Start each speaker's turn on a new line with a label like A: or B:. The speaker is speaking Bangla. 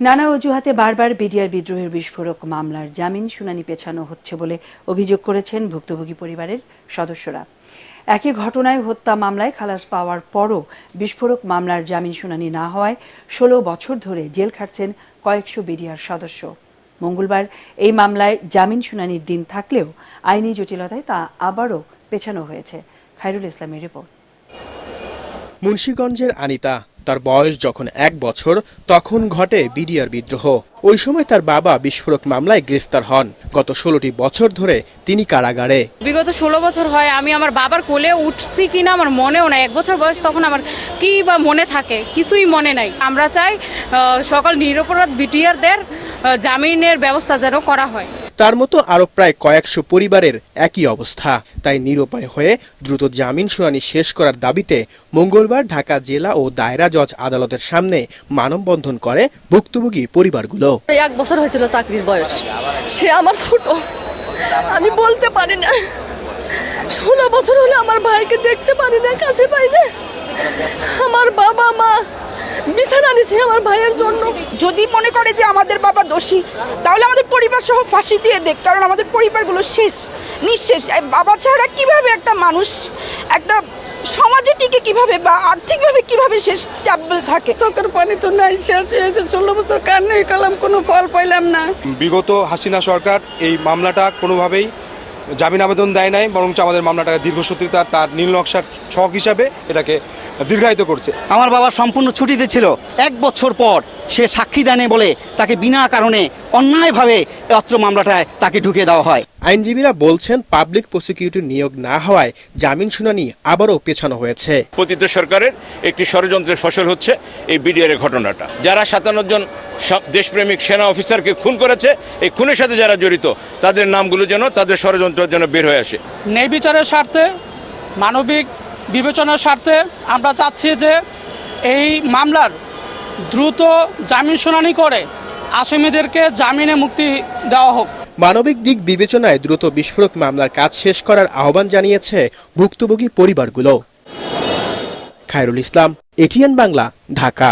A: নানা অজুহাতে বারবার বিডিআর বিদ্রোহের বিস্ফোরক মামলার জামিন শুনানি পেছানো হচ্ছে বলে অভিযোগ করেছেন ভুক্তভোগী পরিবারের সদস্যরা। একই ঘটনায় হত্যা মামলায় খালাস পাওয়ার পরও বিস্ফোরক মামলার জামিন শুনানি না হওয়ায় ১৬ বছর ধরে জেল খাটছেন কয়েকশো বিডিআর সদস্য। মঙ্গলবার এই মামলায় জামিন শুনানির দিন থাকলেও আইনি জটিলতায় তা আবারও পেছানো হয়েছে। খায়রুল ইসলামের রিপোর্ট।
B: মুন্সিগঞ্জের আনিতা, তার বয়স যখন ১ বছর তখন ঘটে বিডিআর বিদ্রোহ। ওই সময় তার বাবা বিস্ফোরক মামলায় গ্রেফতার হন। গত ১৬টি বছর ধরে তিনি কারাগারে।
C: বিগত ১৬ বছর হয় আমি আমার বাবার কোলে উঠছি কিনা আমার মনেও নাই। ১ বছর বয়স তখন আমার কি বা মনে থাকে, কিছুই মনে নাই। আমরা চাই সকল নিরপরাধ বিডিআরদের জামিনের ব্যবস্থা যেন করা হয়।
B: তার মতো আরো প্রায় কয়েকশো পরিবারের একই অবস্থা। তাই নিরুপায় হয়ে দ্রুত জামিন শুনানি শেষ করার দাবিতে মঙ্গলবার ঢাকা জেলা ও দায়রা জজ আদালতের সামনে মানববন্ধন করে ভুক্তভোগী পরিবারগুলো।
D: ১ বছর হয়েছিল চাকরির বয়স, সে আমার ছোট, আমি বলতে পারি না। ১৬ বছর হলে আমার ভাইকে দেখতে পারি না, কাছে পাই না। আমার বাবা মা বিছানা নিছে আমার ভাইয়ের জন্য।
E: যদি মনে করে যে আমাদের বাবা দোষী, তাহলে আমাদের পরিবার সহ ফাঁসি দিয়ে দেখ, কারণ আমাদের পরিবারগুলো শেষ, নিঃশেষ। বাবা ছাড়া কিভাবে একটা মানুষ একটা সমাজে টিকে কিভাবে বা আর্থিকভাবে কিভাবে শেষ স্টেবল থাকে।
F: চোখের পানি তো নাই, শেষ হয়েছে। ১৬ বছর কান্নাই করলাম, কোনো ফল পাইলাম না।
G: বিগত হাসিনা সরকার এই মামলাটা কোনোভাবেই জামিন আবেদন দেয় নাই, বরং আমাদের মামলাটাকে দীর্ঘসূত্রিতা তার নীল নকশার ছক হিসাবে এটাকে দীর্ঘায়িত করছে।
H: আমার বাবা সম্পূর্ণ ছুটিতে ছিল। ১ বছর পর সে সাক্ষী দেয়নি বলে তাকে বিনা কারণে অন্যায়ভাবে অত্র মামলাটায় তাকে ঢুকিয়ে দেওয়া হয়।
B: আইনজীবীরা বলছেন পাবলিক প্রসিকিউটর নিয়োগ না হওয়ায় জামিন শুনানি আবারও পেছানো হয়েছে।
I: পতিত সরকারের একটি ষড়যন্ত্রের ফসল হচ্ছে এই বিডিআর এর ঘটনাটা। যারা ৫৭ জন দেশপ্রেমিক সেনা অফিসারকে খুন করেছে, এই খুনের সাথে যারা জড়িত তাদের নামগুলো যেন তাদের ষড়যন্ত্রের জন্য বের হয়ে আসে।
J: ন্যায় বিচারের স্বার্থে, মানবিক বিবেচনার স্বার্থে আমরা চাচ্ছি যে এই মামলার দ্রুত জামিন শুনানি করে আসামিদেরকে জামিনে মুক্তি দেওয়া হোক।
B: মানবিক দিক বিবেচনায় দ্রুত বিস্ফোরক মামলার কাজ শেষ করার আহ্বান জানিয়েছে ভুক্তভোগী পরিবারগুলো। খায়রুল ইসলাম, এটিএন বাংলা, ঢাকা।